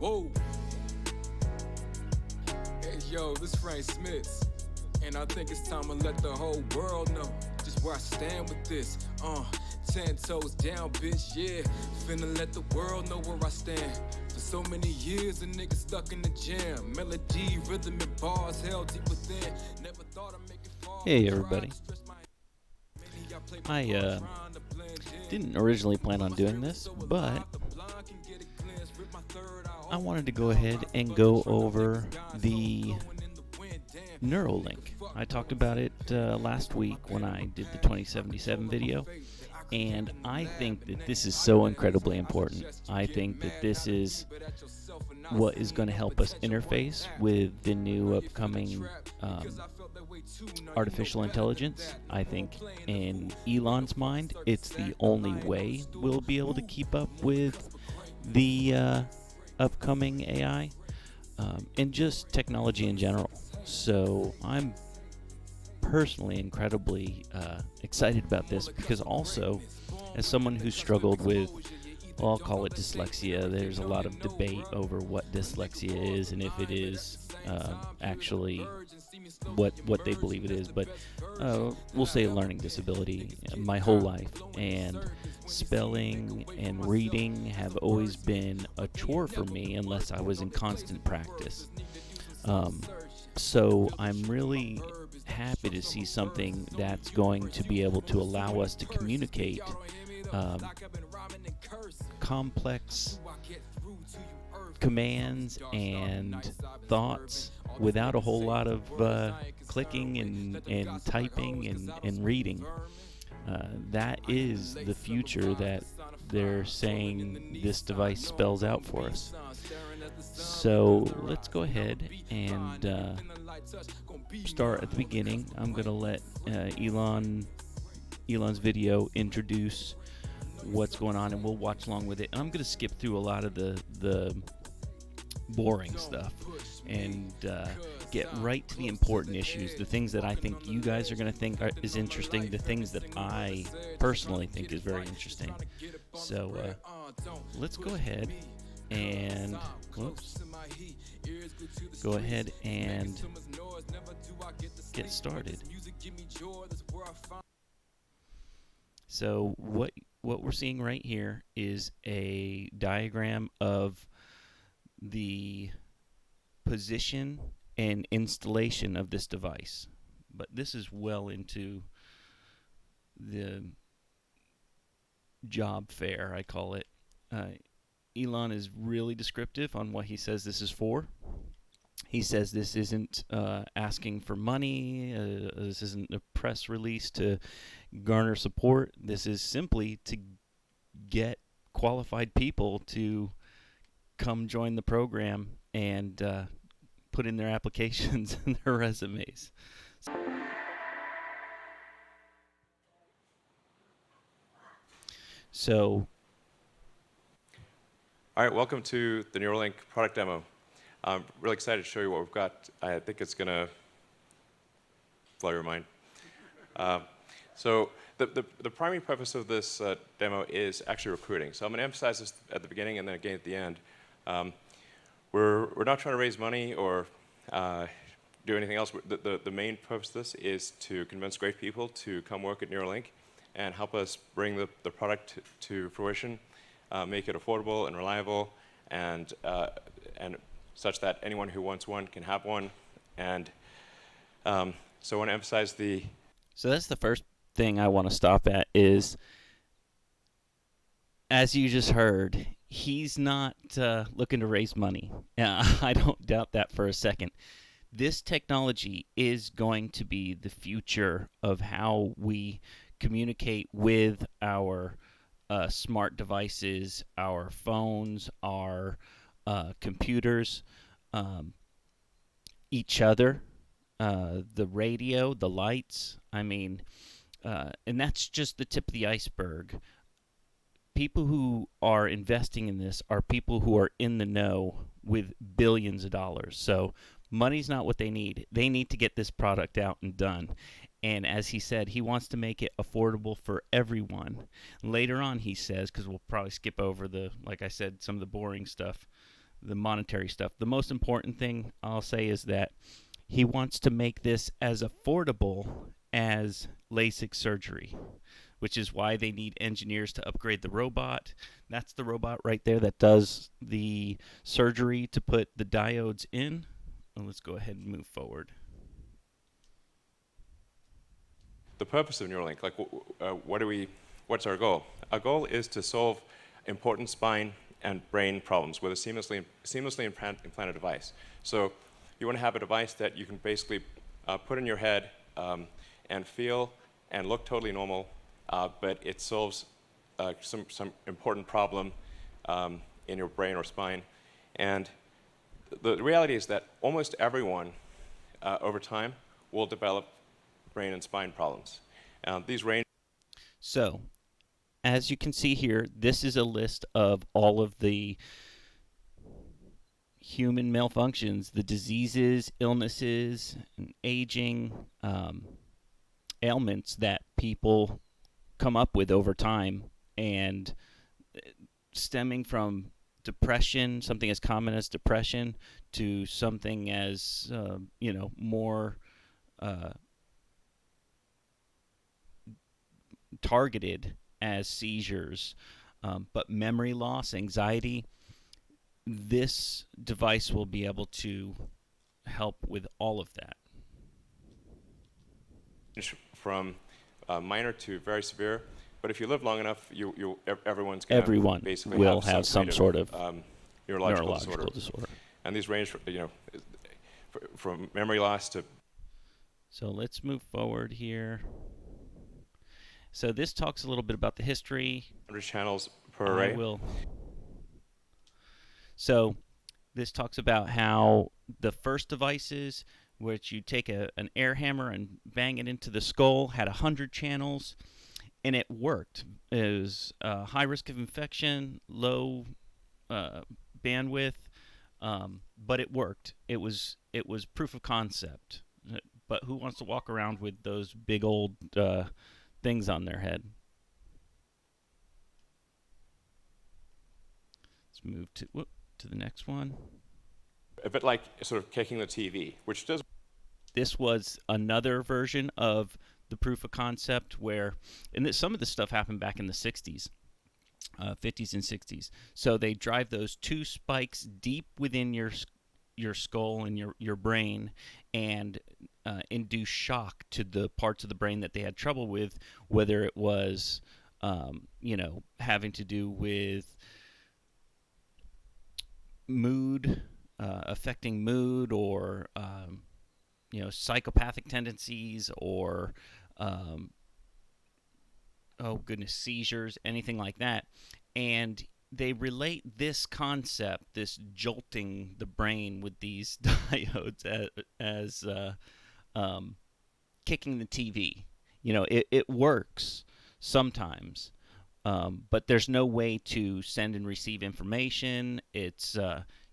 Whoa. Hey, yo, this Frank Smith. And I think it's time to let the whole world know just where I stand with this. 10 toes down, bitch, yeah. Finna let the world know where I stand. For so many years, a nigga stuck in the jam. Melody, rhythm, and bars held deep within. Never thought I'd make it far. Hey everybody. I didn't originally plan on doing this, but I wanted to go ahead and go over the Neuralink. I talked about it last week when I did the 2077 video, and I think that this is so incredibly important. I think that this is what is going to help us interface with the new upcoming artificial intelligence. I think in Elon's mind, it's the only way we'll be able to keep up with the upcoming AI and just technology in general. So I'm personally incredibly excited about this because also, as someone who struggled with, well, I'll call it dyslexia, there's a lot of debate over what dyslexia is and if it is actually what they believe it is, but we'll say a learning disability my whole life, and spelling and reading have always been a chore for me unless I was in constant practice. So I'm really happy to see something that's going to be able to allow us to communicate complex commands and thoughts without a whole lot of clicking and typing and reading. That is the future that they're saying this device spells out for us. So let's go ahead and start at the beginning. I'm going to let Elon's video introduce what's going on, and we'll watch along with it. And I'm going to skip through a lot of the boring stuff and get right to the important issues, the things that I think you guys are going to think is interesting, the things that I personally think is very interesting. So let's go ahead and get started. So what we're seeing right here is a diagram of the position and installation of this device. But this is well into the job fair, I call it. Elon is really descriptive on what he says this is for. He says this isn't asking for money, this isn't a press release to garner support. This is simply to get qualified people to come join the program and put in their applications and their resumes. So, all right, welcome to the Neuralink product demo. I'm really excited to show you what we've got. I think it's going to blow your mind. So the primary purpose of this demo is actually recruiting. So I'm going to emphasize this at the beginning and then again at the end. We're not trying to raise money or do anything else. The main purpose of this is to convince great people to come work at Neuralink and help us bring the product to fruition, make it affordable and reliable, and such that anyone who wants one can have one. And so I want to emphasize So that's the first thing I want to stop at is, as you just heard, he's not looking to raise money. I don't doubt that for a second. This technology is going to be the future of how we communicate with our smart devices, our phones, our computers, each other, the radio, the lights. I mean, and that's just the tip of the iceberg. People who are investing in this are people who are in the know with billions of dollars. So money's not what they need. They need to get this product out and done. And as he said, he wants to make it affordable for everyone. Later on, he says, because we'll probably skip over like I said, some of the boring stuff, the monetary stuff. The most important thing I'll say is that he wants to make this as affordable as LASIK surgery, which is why they need engineers to upgrade the robot. That's the robot right there that does the surgery to put the diodes in. Well, let's go ahead and move forward. The purpose of Neuralink, like what's our goal? Our goal is to solve important spine and brain problems with a seamlessly implanted device. So you want to have a device that you can basically put in your head and feel and look totally normal, but it solves some important problem in your brain or spine. And the reality is that almost everyone over time will develop brain and spine problems. These range. So, as you can see here, this is a list of all of the human malfunctions, the diseases, illnesses, and aging, ailments that people come up with over time, and stemming from depression, something as common as depression, to something as more targeted as seizures, but memory loss, anxiety. This device will be able to help with all of that. From minor to very severe, but if you live long enough, everyone basically will have some sort of neurological disorder. And these range from memory loss to. So let's move forward here. So this talks a little bit about the history. 100 channels per array. So this talks about how the first devices, which you take an air hammer and bang it into the skull, had 100 channels, and it worked. It was high risk of infection, low bandwidth, but it worked. It was proof of concept. But who wants to walk around with those big old things on their head? Let's move to the next one. A bit like sort of kicking the TV, which does. This was another version of the proof of concept where, and some of this stuff happened back in the 60s, 50s and 60s. So they drive those two spikes deep within your skull and your brain, and induce shock to the parts of the brain that they had trouble with, whether it was having to do with mood, affecting mood, or psychopathic tendencies, or seizures, anything like that. And they relate this concept, this jolting the brain with these diodes, as kicking the TV. It works sometimes, but there's no way to send and receive information. It's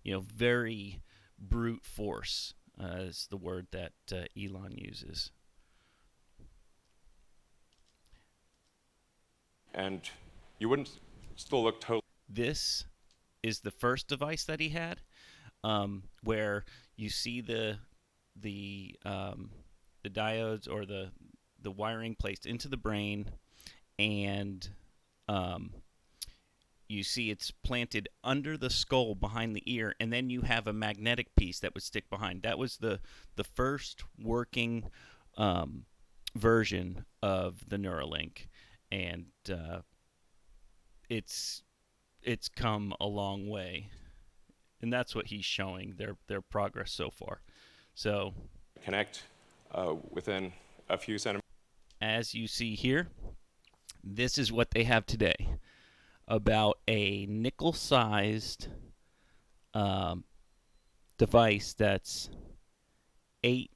very brute force is the word that Elon uses. And you wouldn't still look totally. This is the first device that he had, where you see the diodes or the wiring placed into the brain, and you see it's planted under the skull behind the ear, and then you have a magnetic piece that would stick behind. That was the first working version of the Neuralink, and it's come a long way, and that's what he's showing, their progress so far. So Connect within a few centimeters. As you see here, this is what they have today. About a nickel-sized device that's 8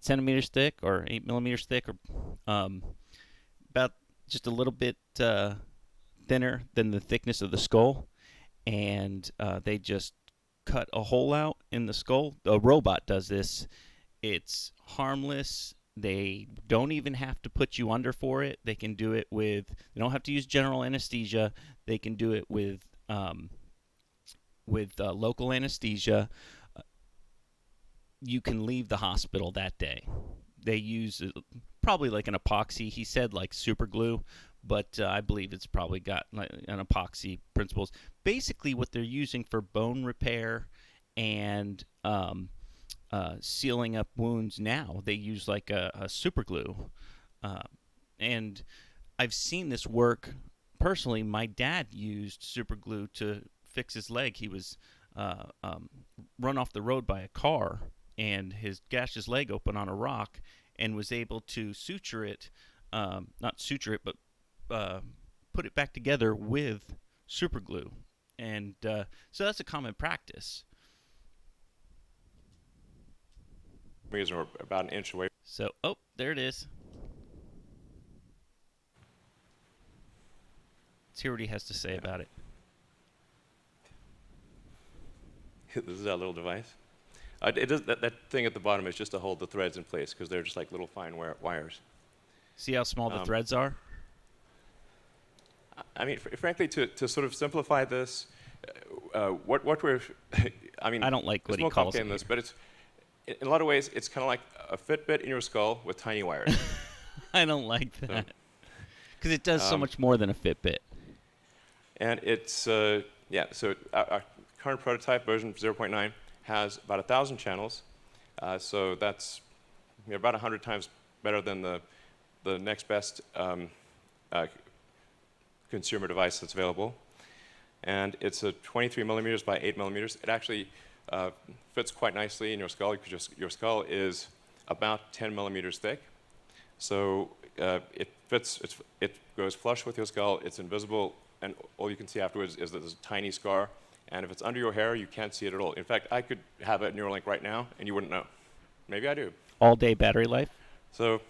centimeters thick, or 8 millimeters thick, or about just a little bit thinner than the thickness of the skull, and they just cut a hole out in the skull. A robot does this. It's harmless. They don't even have to put you under for it. They can do it with, they don't have to use general anesthesia. They can do it with with local anesthesia, you can leave the hospital that day. They use probably like an epoxy. He said like super glue, but I believe it's probably got like an epoxy principles. Basically, what they're using for bone repair and sealing up wounds now, they use like a super glue. Uh, and I've seen this work personally. My dad used super glue to fix his leg. He was run off the road by a car, and his gashed his leg open on a rock, and was able to suture it, not suture it, but put it back together with super glue. And so that's a common practice. Meters are about an inch away. So, oh, there it is. Let's hear what he has to say about it. This is our little device. It does, that thing at the bottom is just to hold the threads in place because they're just like little fine wires. See how small the threads are? I mean, frankly, to sort of simplify this, what we're, I mean, I don't like what it's he more calls complicated it. than this, but it's, in a lot of ways, it's kind of like a Fitbit in your skull with tiny wires. I don't like that. Because it does so much more than a Fitbit. And it's, yeah, so our current prototype, version 0.9, has about 1,000 channels. So that's about 100 times better than the next best consumer device that's available. And it's a 23 millimeters by 8 millimeters. It actually fits quite nicely in your skull because your skull is about 10 millimeters thick. So it fits, it goes flush with your skull, it's invisible, and all you can see afterwards is that there's a tiny scar. And if it's under your hair, you can't see it at all. In fact, I could have a Neuralink right now, and you wouldn't know. Maybe I do. All-day battery life? So,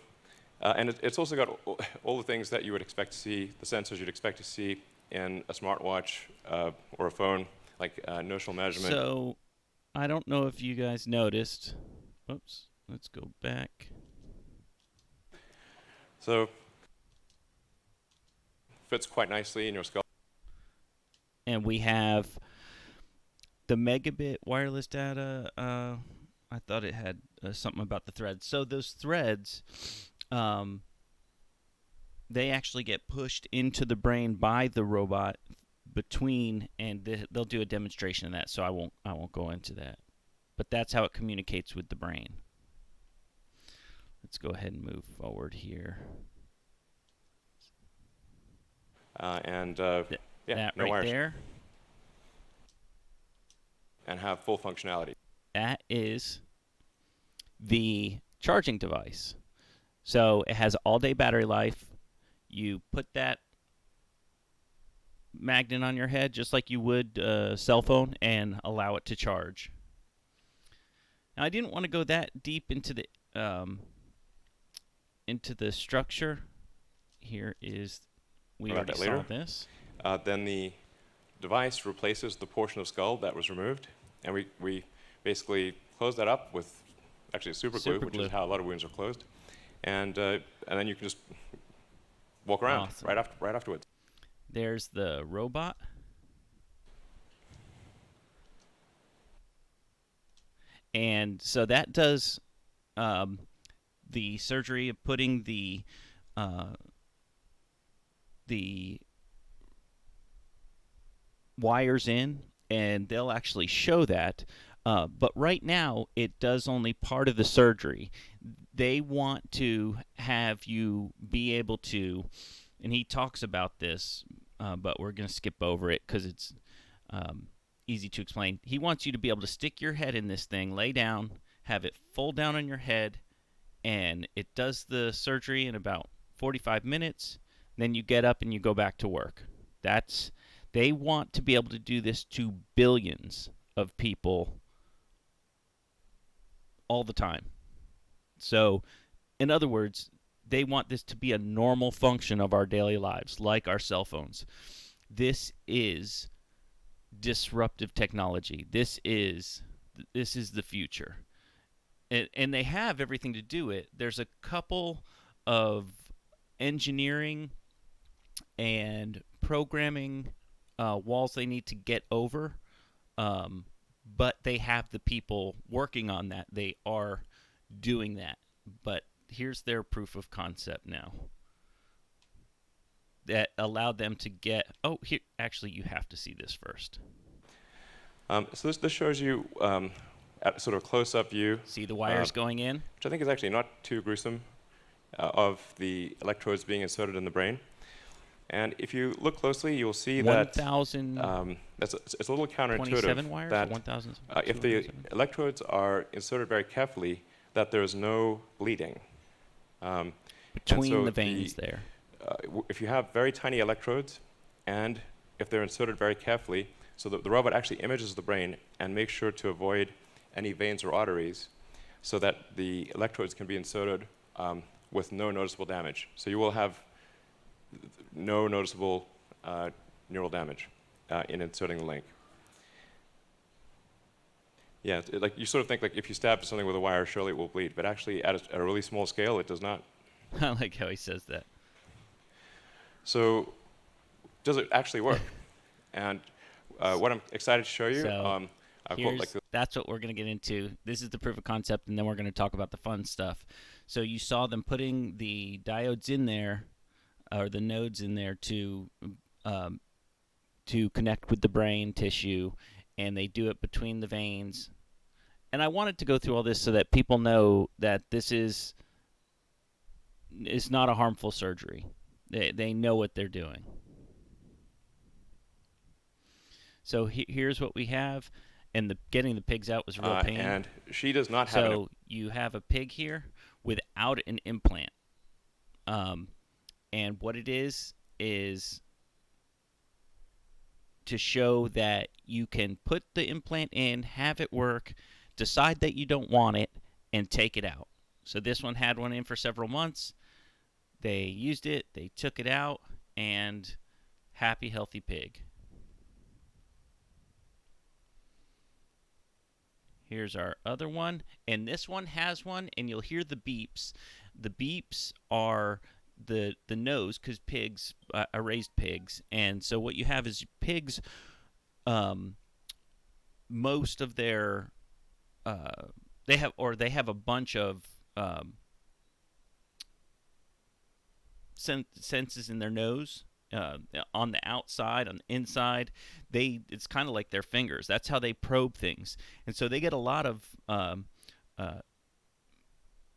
and it's also got all the things that you would expect to see, the sensors you'd expect to see in a smartwatch or a phone, like notional measurement. So, I don't know if you guys noticed. Oops, let's go back. So, fits quite nicely in your skull. And we have the megabit wireless data. I thought it had something about the threads. So those threads, they actually get pushed into the brain by the robot between, and they'll do a demonstration of that. So I won't go into that. But that's how it communicates with the brain. Let's go ahead and move forward here. Yeah, that no right wires. there. And have full functionality. That is the charging device. So it has all-day battery life. You put that magnet on your head just like you would a cell phone and allow it to charge. Now, I didn't want to go that deep into the structure. Here is, we already saw this. Then the device replaces the portion of skull that was removed, and we basically close that up with actually super glue, which is how a lot of wounds are closed, and then you can just walk around right afterwards. There's the robot. And so that does the surgery of putting the wires in, and they'll actually show that. But right now, it does only part of the surgery. They want to have you be able to, and he talks about this, but we're going to skip over it because it's easy to explain. He wants you to be able to stick your head in this thing, lay down, have it fold down on your head, and it does the surgery in about 45 minutes. Then you get up and you go back to work. They want to be able to do this to billions of people all the time. So, in other words, they want this to be a normal function of our daily lives, like our cell phones. This is disruptive technology. This is the future. And they have everything to do it. There's a couple of engineering and programming walls they need to get over, but they have the people working on that. They are doing that. But here's their proof of concept now that allowed them to get. Oh, here, actually, you have to see this first. So this shows you at sort of close-up view. See the wires going in? Which I think is actually not too gruesome, of the electrodes being inserted in the brain. And if you look closely, you'll see that 1,000. it's a little counterintuitive 27 wires. that 1,000. if the electrodes are inserted very carefully, that there is no bleeding. Between so the veins there. If you have very tiny electrodes, and if they're inserted very carefully, so that the robot actually images the brain and makes sure to avoid any veins or arteries, so that the electrodes can be inserted with no noticeable damage. So you will have no noticeable neural damage in inserting the link. Yeah, like you sort of think like if you stab something with a wire, surely it will bleed, but actually at a really small scale, it does not. I like how he says that. So, does it actually work? And what I'm excited to show you, So, I've got like that's what we're going to get into. This is the proof of concept, and then we're going to talk about the fun stuff. So you saw them putting the diodes in there, or the nodes in there to connect with the brain tissue, and they do it between the veins. And I wanted to go through all this so that people know that this is not a harmful surgery. They know what they're doing. So here's what we have, and getting the pigs out was a real pain. And she does not have. So you have a pig here without an implant, and what it is to show that you can put the implant in, have it work, decide that you don't want it, and take it out. So this one had one in for several months. They used it, they took it out, and happy, healthy pig. Here's our other one, and this one has one, and you'll hear the beeps. The beeps are the nose, because pigs are raised pigs, and so what you have is pigs. Most of their they have a bunch of senses in their nose. On the outside, on the inside, it's kind of like their fingers. That's how they probe things, and so they get a lot of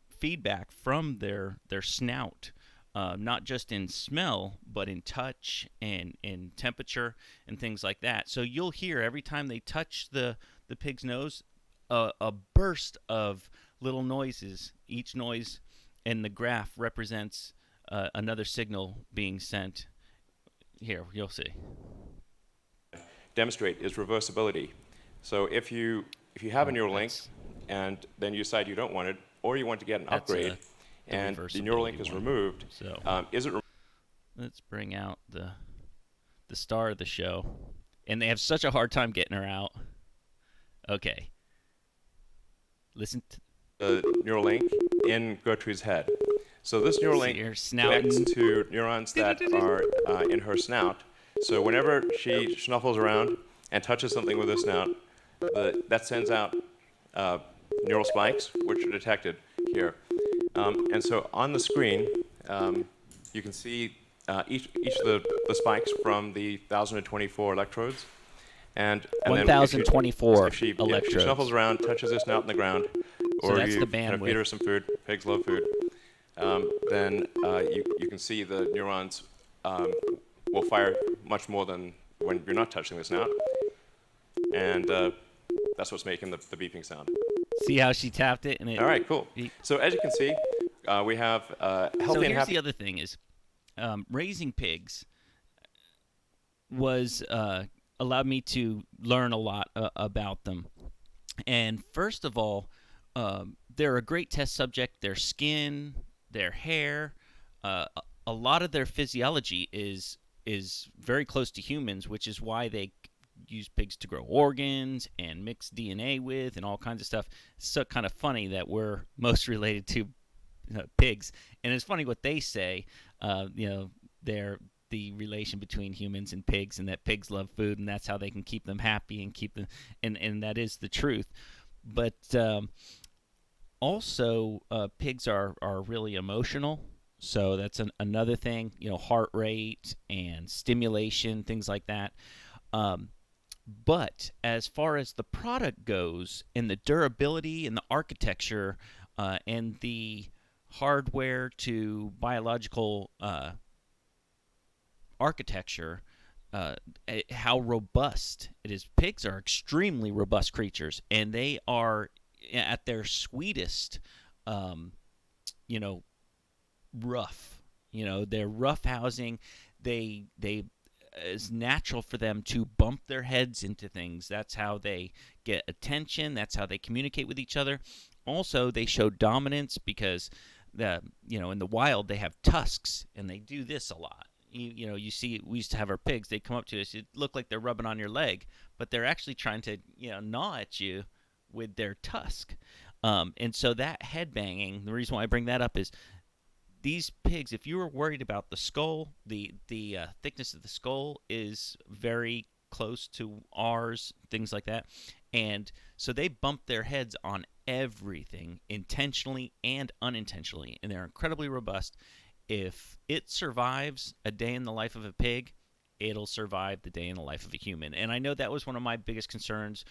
feedback from their snout, not just in smell, but in touch and in temperature and things like that. So you'll hear every time they touch the pig's nose, a burst of little noises. Each noise in the graph represents another signal being sent. Here, you'll see. Demonstrate is reversibility. So if you have a Neuralink and then you decide you don't want it, or you want to get an upgrade, and the Neuralink is removed, so is it? Let's bring out the star of the show, and they have such a hard time getting her out. Okay. Listen to the Neuralink in Gertrude's head. So this Neuralink connects to neurons that are in her snout. So whenever she snuffles around and touches something with her snout, that sends out neural spikes, which are detected here. And so on the screen, you can see each of the spikes from the 1,024 electrodes. And 1,024 if she electrodes. snuffles around, touches her snout in the ground, so or that's you the kind of feed her some food, pigs love food, then you can see the neurons will fire much more than when you're not touching the snout. And that's what's making the beeping sound. See how she tapped it? And all right, cool. So as you can see, we have healthy and happy. So here's the other thing is, raising pigs was allowed me to learn a lot about them. And first of all, they're a great test subject. Their skin, their hair, a lot of their physiology is very close to humans, which is why they use pigs to grow organs and mix DNA with and all kinds of stuff. It's so kind of funny that we're most related to pigs. And it's funny what they say. They're the relation between humans and pigs, and that pigs love food, and that's how they can keep them happy and keep them, and that is the truth. But also, pigs are really emotional. So that's another thing, heart rate and stimulation, things like that. Um, but as far as the product goes, and the durability and the architecture, and the hardware to biological architecture, how robust it is. Pigs are extremely robust creatures, and they are at their sweetest, um, you know, rough. They're rough housing. They It's natural for them to bump their heads into things. That's how they get attention. That's how they communicate with each other. Also, they show dominance because in the wild they have tusks, and they do this a lot. You see, we used to have our pigs. They come up to us. It look like they're rubbing on your leg, but they're actually trying to gnaw at you with their tusk. And so that head banging. The reason why I bring that up is these pigs, if you were worried about the skull, the thickness of the skull is very close to ours, things like that. And so they bump their heads on everything, intentionally and unintentionally, and they're incredibly robust. If it survives a day in the life of a pig, it'll survive the day in the life of a human. And I know that was one of my biggest concerns.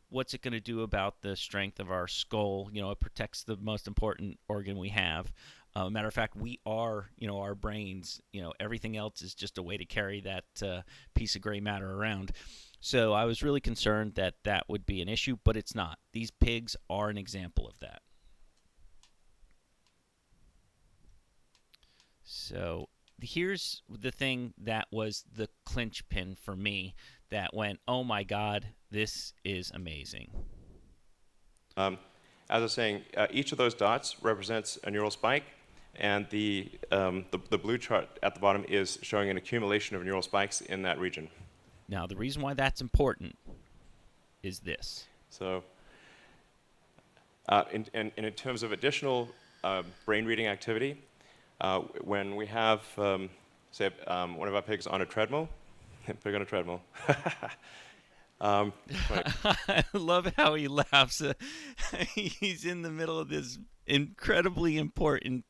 What's it going to do about the strength of our skull? It protects the most important organ we have. Matter of fact, we are, our brains, everything else is just a way to carry that piece of gray matter around. So I was really concerned that that would be an issue, but it's not. These pigs are an example of that. So here's the thing that was the clinch pin for me that went, oh my God, this is amazing. As I was saying, each of those dots represents a neural spike, and the blue chart at the bottom is showing an accumulation of neural spikes in that region. Now, the reason why that's important is this. So, in terms of additional brain reading activity, when we have, say, one of our pigs on a treadmill, pig on a treadmill. I love how he laughs. He's in the middle of this incredibly important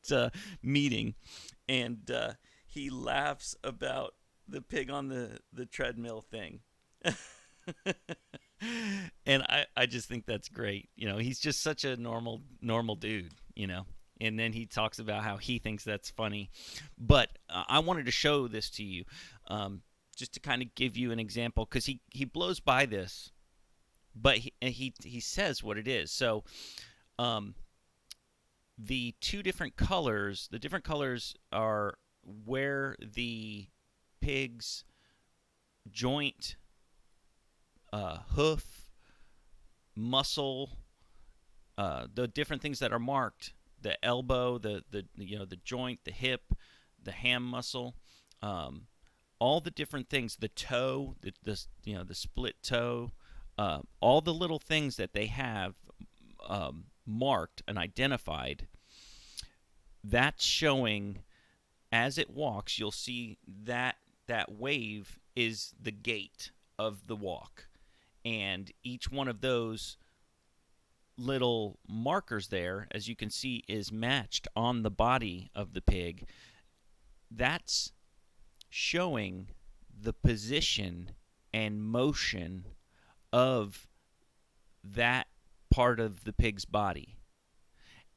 meeting, and he laughs about the pig on the treadmill thing. And I just think that's great. He's just such a normal dude, And then he talks about how he thinks that's funny. But I wanted to show this to you, just to kind of give you an example, because he blows by this, but he says what it is. So the different colors are where the pig's joint, hoof, muscle, the different things that are marked, the elbow, the joint, the hip, the ham muscle, all the different things, the toe, the split toe, all the little things that they have marked and identified. That's showing as it walks. You'll see that wave is the gait of the walk, and each one of those little markers there, as you can see, is matched on the body of the pig. That's showing the position and motion of that part of the pig's body.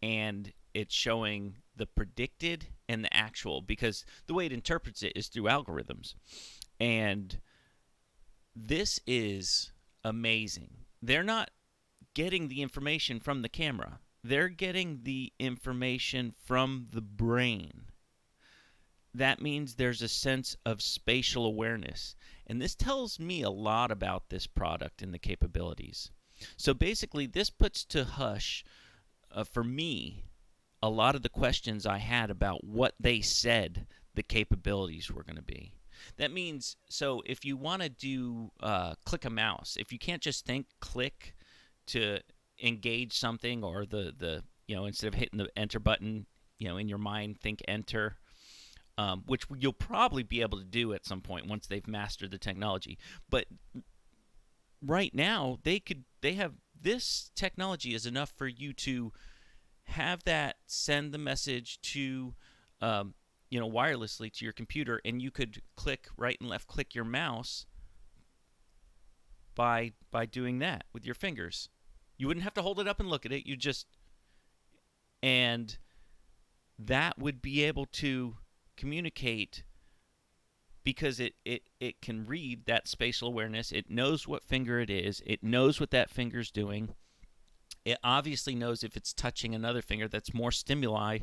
And it's showing the predicted and the actual, because the way it interprets it is through algorithms. And this is amazing. They're not getting the information from the camera. They're getting the information from the brain. That means there's a sense of spatial awareness. And this tells me a lot about this product and the capabilities. So basically, this puts to hush, for me, a lot of the questions I had about what they said the capabilities were going to be. That means, so if you want to do click a mouse, if you can't just think click to engage something, or the instead of hitting the enter button, in your mind, think enter. which you'll probably be able to do at some point once they've mastered the technology. But right now, they have this technology is enough for you to have that send the message to wirelessly to your computer, and you could click right and left click your mouse by doing that with your fingers. You wouldn't have to hold it up and look at it. And that would be able to communicate, because it can read that spatial awareness. It knows what finger it is. It knows what that finger's doing. It obviously knows if it's touching another finger that's more stimuli.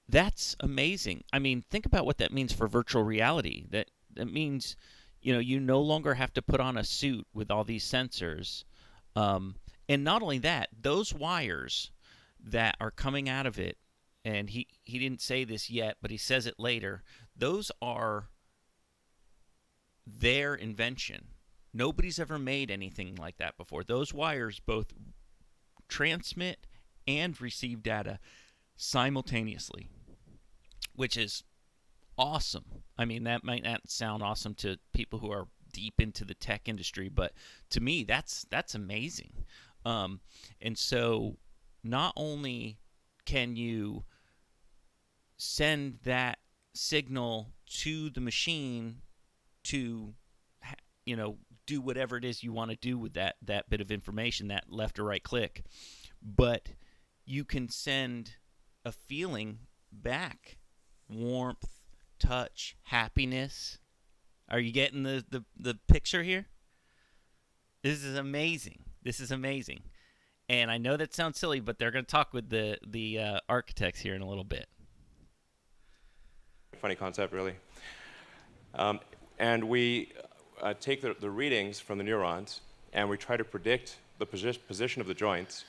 That's amazing. I mean, think about what that means for virtual reality. That means, you no longer have to put on a suit with all these sensors. And not only that, those wires that are coming out of it, and he didn't say this yet, but he says it later, those are their invention. Nobody's ever made anything like that before. Those wires both transmit and receive data simultaneously, which is awesome. I mean, that might not sound awesome to people who are deep into the tech industry, but to me, that's amazing. And so not only can you send that signal to the machine to, do whatever it is you want to do with that bit of information, that left or right click, but you can send a feeling back: warmth, touch, happiness. Are you getting the picture here? This is amazing. And I know that sounds silly, but they're going to talk with the architects here in a little bit. Funny concept, really. And we take the readings from the neurons, and we try to predict the position of the joints.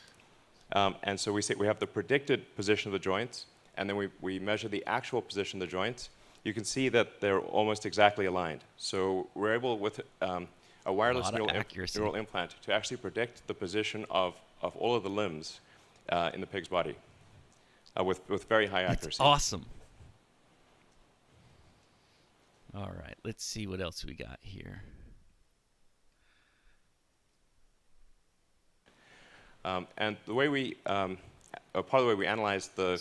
And so we have the predicted position of the joints, and then we measure the actual position of the joints. You can see that they're almost exactly aligned. So we're able, with a wireless neural implant, to actually predict the position of all of the limbs in the pig's body with very high accuracy. That's awesome. All right, let's see what else we got here. And the way part of the way we analyze the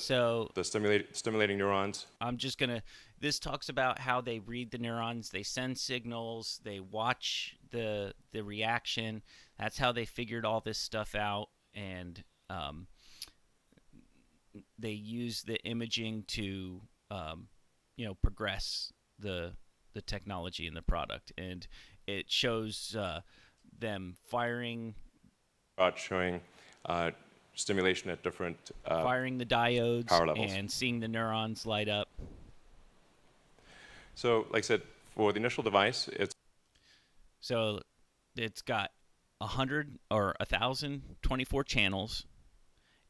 stimulating neurons. I'm just gonna. This talks about how they read the neurons, they send signals, they watch the reaction. That's how they figured all this stuff out, and they use the imaging to progress the technology in the product, and it shows them firing, showing stimulation at different firing the diodes power levels, and seeing the neurons light up. So, like I said, for the initial device, it's got 100 or 1,024 channels.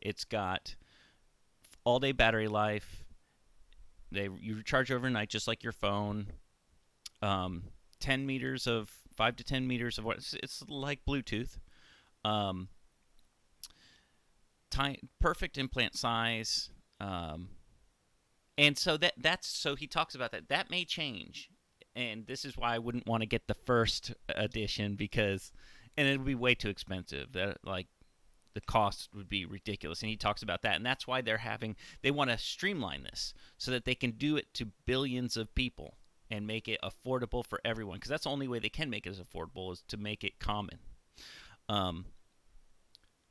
It's got all-day battery life. You recharge overnight just like your phone. 5 to 10 meters of what? It's like Bluetooth. Perfect implant size. And so so he talks about that. That may change, and this is why I wouldn't want to get the first edition, and it would be way too expensive. The cost would be ridiculous, and he talks about that, and that's why they want to streamline this so that they can do it to billions of people and make it affordable for everyone, because that's the only way they can make it as affordable, is to make it common.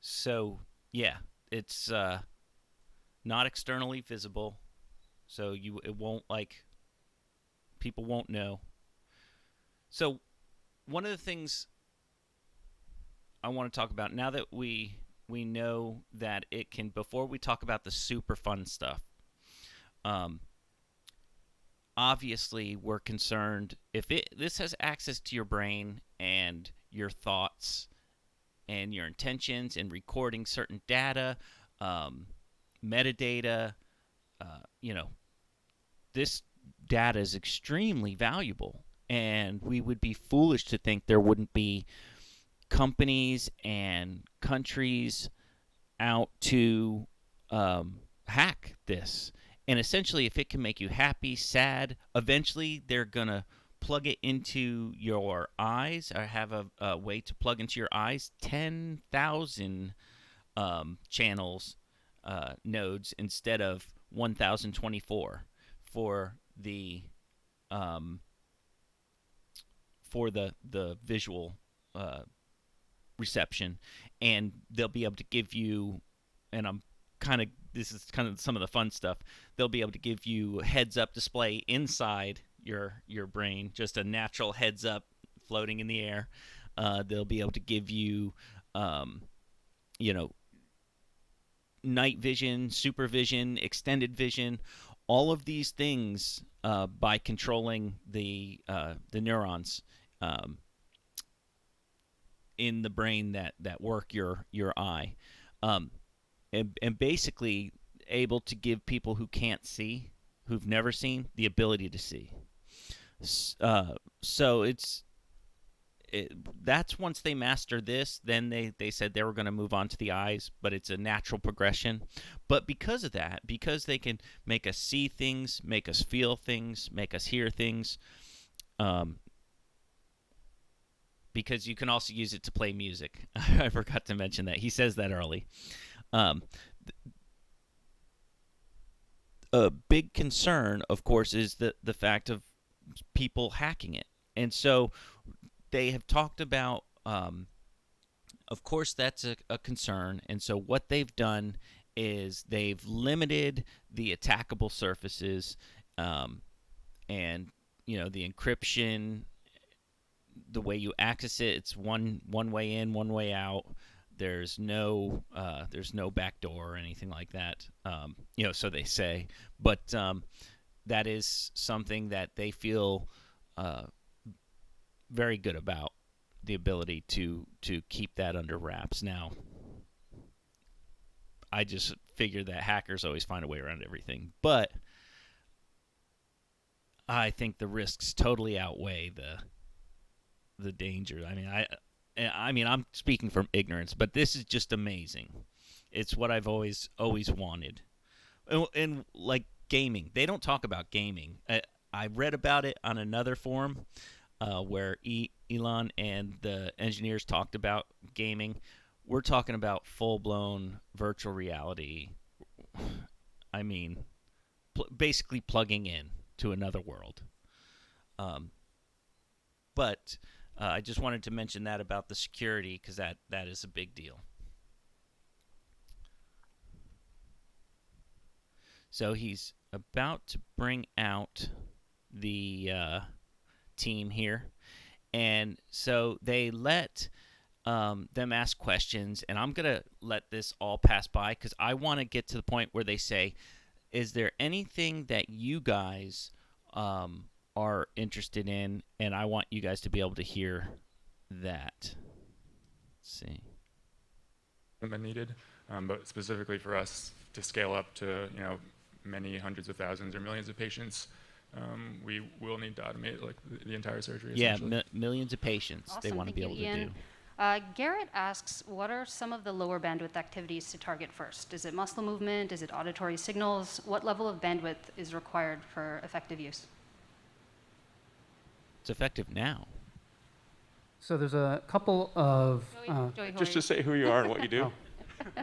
So yeah, it's not externally visible. So people won't know. So one of the things I want to talk about, now that we know that it can, before we talk about the super fun stuff, obviously we're concerned if this has access to your brain and your thoughts and your intentions and recording certain data, metadata, this data is extremely valuable, and we would be foolish to think there wouldn't be companies and countries out to hack this. And essentially, if it can make you happy, sad, eventually they're going to plug it into your eyes, or have a way to plug into your eyes 10,000 channels, nodes, instead of 1024 for the um, the visual reception. And they'll be able to give you, and I'm kind of this is kind of some of the fun stuff. They'll be able to give you heads up display inside your brain, just a natural heads up floating in the air. They'll be able to give you, you know, night vision, supervision, extended vision, all of these things, by controlling the neurons in the brain that work your eye, and basically able to give people who can't see, who've never seen, the ability to see. So that's once they master this, then they said they were going to move on to the eyes, but it's a natural progression. But because of that, because they can make us see things, make us feel things, make us hear things, because you can also use it to play music. I forgot to mention that. He says that early. A big concern, of course, is the fact of people hacking it. And so they have talked about, of course, that's a concern. And so what they've done is they've limited the attackable surfaces, and, the encryption, the way you access it. It's one way in, one way out. There's no backdoor or anything like that. So they say, but that is something that they feel very good about, the ability to keep that under wraps. Now, I just figure that hackers always find a way around everything, but I think the risks totally outweigh the danger. I mean, I'm speaking from ignorance, but this is just amazing. It's what I've always wanted. And like gaming, they don't talk about gaming. I read about it on another forum, where Elon and the engineers talked about gaming. We're talking about full-blown virtual reality. I mean, basically plugging in to another world. But I just wanted to mention that about the security, because that is a big deal. So he's about to bring out the team here. And so they let them ask questions, and I'm going to let this all pass by because I want to get to the point where they say, is there anything that you guys are interested in? And I want you guys to be able to hear that. Let's see. Needed, but specifically for us to scale up to many hundreds of thousands or millions of patients, we will need to automate like the entire surgery. Yeah, millions of patients. Awesome. They want to be able to do. Garrett asks, what are some of the lower bandwidth activities to target first? Is it muscle movement? Is it auditory signals? What level of bandwidth is required for effective use? It's effective now. So there's a couple of... Joey, Just to say who you are and what you do.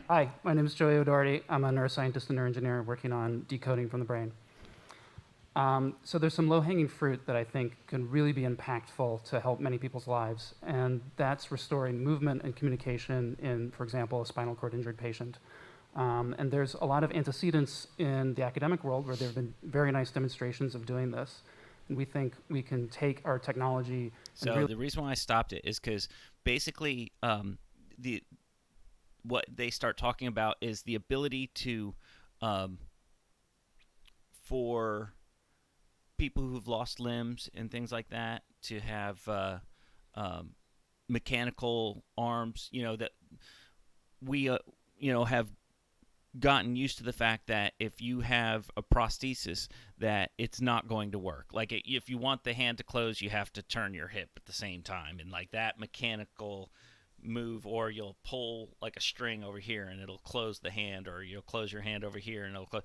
Hi, my name is Joey O'Doherty. I'm a neuroscientist and neuroengineer working on decoding from the brain. So there's some low-hanging fruit that I think can really be impactful to help many people's lives, and that's restoring movement and communication in, for example, a spinal cord injured patient. And there's a lot of antecedents in the academic world where there have been very nice demonstrations of doing this. And we think we can take our technology. So the reason why I stopped it is because basically what they start talking about is the ability to, for people who've lost limbs and things like that, to have mechanical arms. That we have gotten used to the fact that if you have a prosthesis, that it's not going to work. Like if you want the hand to close, you have to turn your hip at the same time, and like that mechanical move, or you'll pull like a string over here and it'll close the hand, or you'll close your hand over here and it'll close.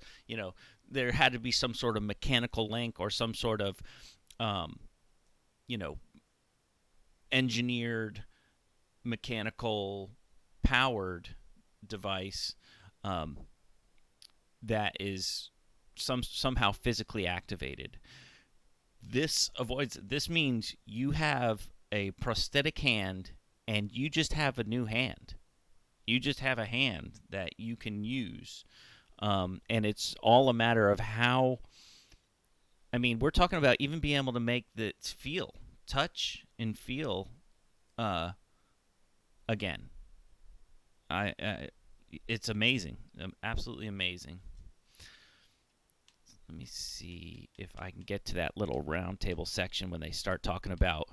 there had to be some sort of mechanical link or some sort of, you know, engineered, mechanical powered device that is somehow physically activated. This means you have a prosthetic hand and you just have a new hand. You just have a hand that you can use. And it's all a matter of how. I mean, we're talking about even being able to make this touch and feel again. It's amazing, absolutely amazing. Let me see if I can get to that little roundtable section when they start talking about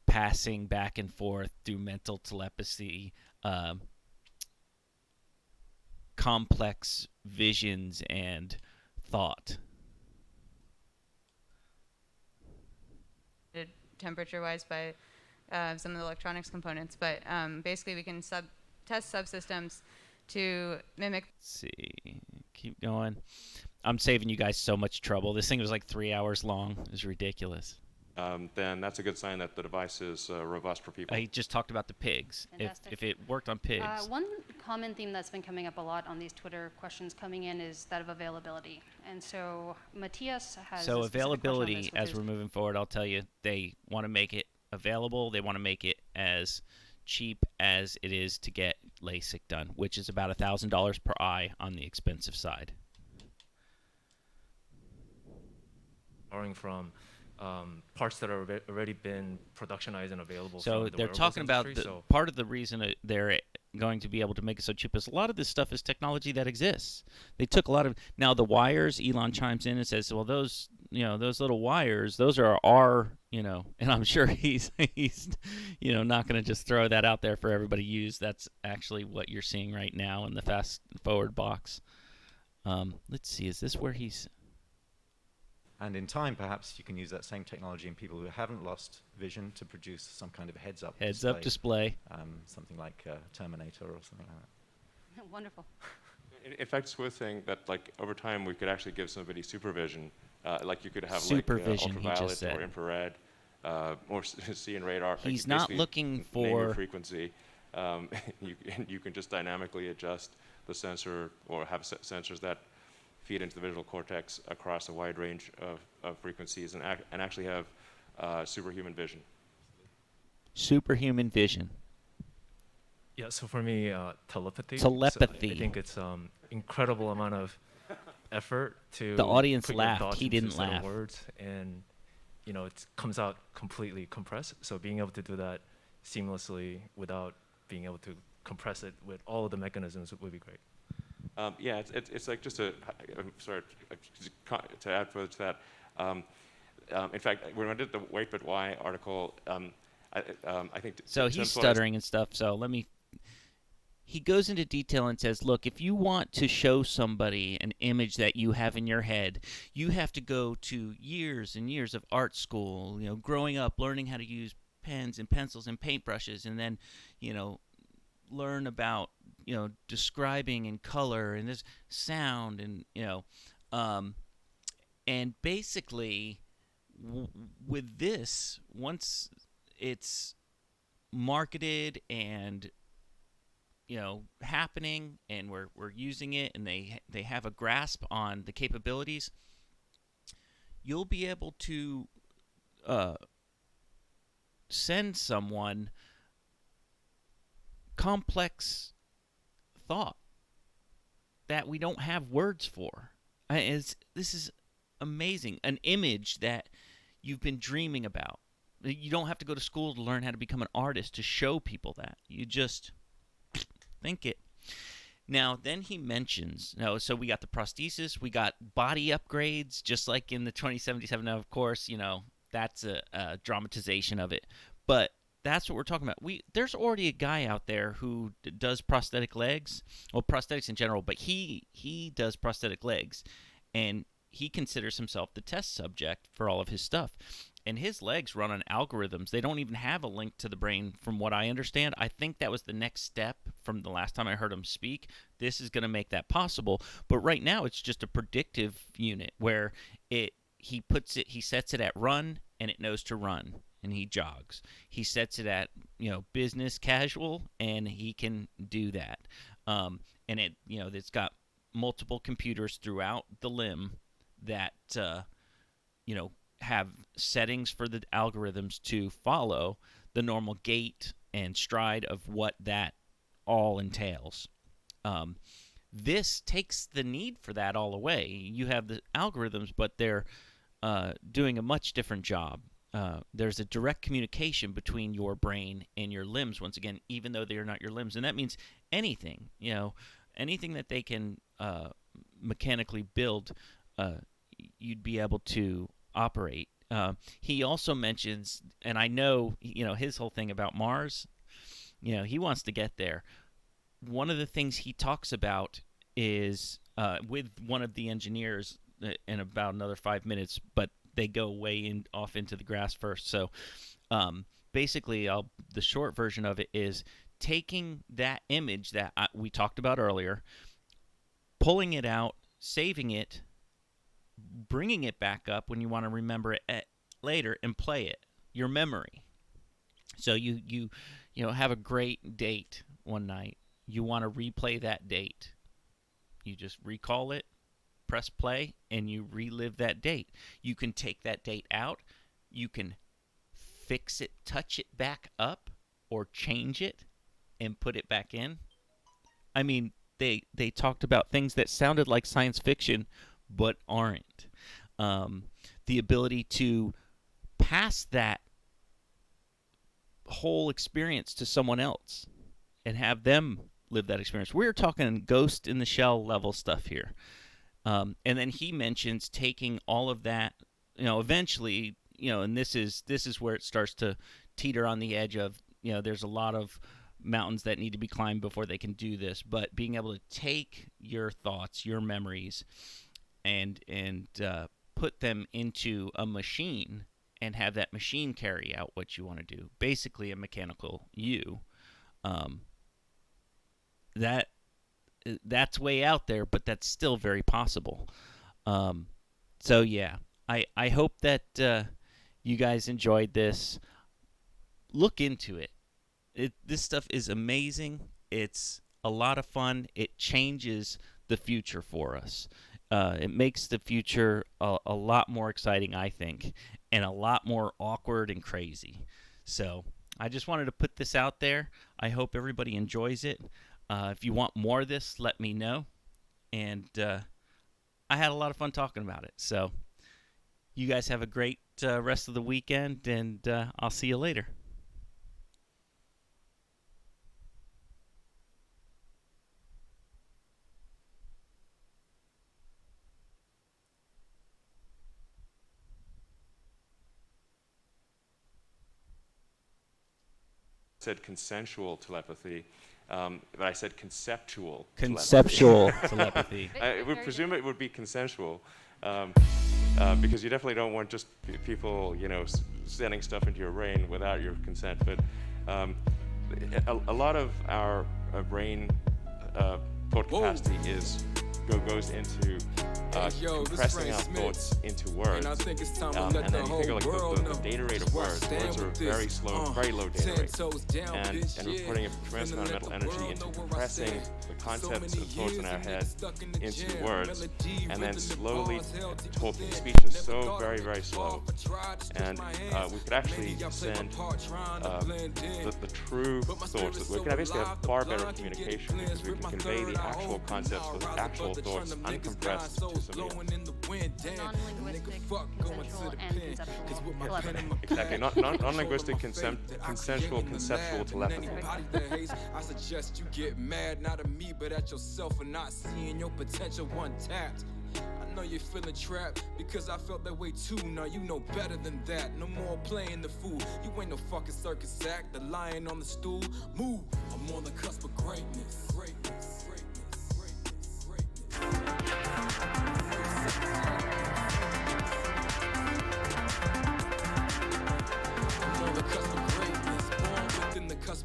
passing back and forth through mental telepathy, complex visions, and thought. Temperature-wise by some of the electronics components, but basically we can test subsystems to mimic. Let's see, keep going. I'm saving you guys so much trouble. This thing was like 3 hours long. It was ridiculous. Then that's a good sign that the device is robust for people. I just talked about the pigs. If it worked on pigs. One common theme that's been coming up a lot on these Twitter questions coming in is that of availability. And so Matthias has So a specific question on availability, this, which as is- we're moving forward, I'll tell you, they want to make it available. They want to make it as cheap as it is to get LASIK done, which is about $1,000 per eye on the expensive side. Borrowing from parts that are already been productionized and available. So from the they're wearables talking about industry, part of the reason they're going to be able to make it so cheap is a lot of this stuff is technology that exists. They took a lot of now the wires. Elon chimes in and says, "Well, those little wires, those are our and I'm sure he's not going to just throw that out there for everybody to use. That's actually what you're seeing right now in the fast forward box. Let's see, is this where he's? And in time, perhaps you can use that same technology in people who haven't lost vision to produce some kind of heads-up display. Something like Terminator or something like that. Wonderful. In fact, it's worth saying that over time we could actually give somebody supervision. Like you could have supervision, he just ultraviolet said. or infrared or see and radar. He's Like not looking name for your frequency. You can just dynamically adjust the sensor or have sensors that feed into the visual cortex across a wide range of frequencies and actually have superhuman vision. Superhuman vision. Yeah, so for me, telepathy. Telepathy. So I think it's incredible amount of effort to. The audience put your laughed. thoughts He into didn't a set of laugh. words, and it comes out completely compressed. So being able to do that seamlessly without being able to compress it with all of the mechanisms would be great. Yeah, it's like just I'm sorry to add further to that. In fact, when I did the Wait But Why article, I think. So he's stuttering and stuff. So he goes into detail and says, look, if you want to show somebody an image that you have in your head, you have to go to years and years of art school, growing up, learning how to use pens and pencils and paintbrushes, and then, learn about, describing in color and this sound and, and basically with this, once it's marketed and happening and we're using it and they have a grasp on the capabilities, you'll be able to send someone complex thought that we don't have words for. This is amazing. An image that you've been dreaming about. You don't have to go to school to learn how to become an artist to show people that. You just think it. Now, then he mentions, so we got the prosthesis, we got body upgrades, just like in the 2077. Now, of course, that's a dramatization of it. But that's what we're talking about. There's already a guy out there who does prosthetic legs, well, prosthetics in general, but he does prosthetic legs, and he considers himself the test subject for all of his stuff. and his legs run on algorithms. They don't even have a link to the brain, from what I understand. I think that was the next step from the last time I heard him speak. This is going to make that possible. But right now, it's just a predictive unit where he sets it at run, and it knows to run, and he jogs. He sets it at business casual, and he can do that. And it's got multiple computers throughout the limb that have settings for the algorithms to follow the normal gait and stride of what that all entails. This takes the need for that all away. You have the algorithms, but they're doing a much different job. There's a direct communication between your brain and your limbs, once again, even though they are not your limbs. And that means anything, anything that they can mechanically build, you'd be able to operate. He also mentions, and I know, his whole thing about Mars, he wants to get there. One of the things he talks about is with one of the engineers in about another 5 minutes, but they go way off into the grass first. So basically, the short version of it is taking that image that we talked about earlier, pulling it out, saving it, bringing it back up when you want to remember it later, and play it, your memory. So you have a great date one night. You want to replay that date. You just recall it, press play, and you relive that date. You can take that date out. You can fix it, touch it back up, or change it and put it back in. I mean, they talked about things that sounded like science fiction but aren't. The ability to pass that whole experience to someone else and have them live that experience. We're talking Ghost in the Shell level stuff here. And then he mentions taking all of that, eventually, and this is where it starts to teeter on the edge of, there's a lot of mountains that need to be climbed before they can do this, but being able to take your thoughts, your memories, and put them into a machine and have that machine carry out what you want to do. Basically a mechanical you. That's way out there, but that's still very possible. So yeah, I hope that you guys enjoyed this. Look into it. This stuff is amazing. It's a lot of fun. It changes the future for us. It makes the future a lot more exciting, I think, and a lot more awkward and crazy. So I just wanted to put this out there. I hope everybody enjoys it. If you want more of this, let me know. And I had a lot of fun talking about it. So you guys have a great rest of the weekend, and I'll see you later. Said consensual telepathy, but I said conceptual. Conceptual telepathy. I would presume it would be consensual, because you definitely don't want just people, sending stuff into your brain without your consent. But a lot of our brain thought capacity goes into compressing our thoughts into words. And then you figure the data rate of words are very slow, very low data rate. And we're putting a tremendous amount of mental energy into compressing the concepts and thoughts in our head into words, and then slowly talking. Speech is so very, very slow. And we could actually send the true thoughts. We can basically have far better communication because we can convey the actual concepts or the actual thoughts uncompressed to somebody else. Non-linguistic, consensual, and conceptual telepathy. Exactly. Non-linguistic, consensual, conceptual telepathy. I suggest you get mad, not at me, but at yourself for not seeing your potential untapped. I know you're feeling trapped because I felt that way too. Now you know better than that. No more playing the fool. You ain't no fucking circus act. The lion on the stool. Move. I'm on the cusp of greatness. Greatness. Greatness. Greatness. Greatness.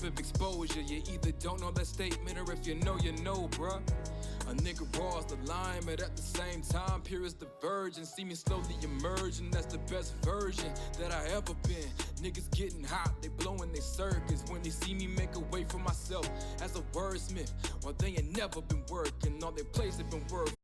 of exposure. You either don't know that statement, or if you know, you know, bruh. A nigga raw as the lime, but at the same time, pure as the virgin. See me slowly emerging, that's the best version that I ever been. Niggas getting hot, they blowing their circuits when they see me make a way for myself as a wordsmith. While they ain't never been working, all their plays have been worth.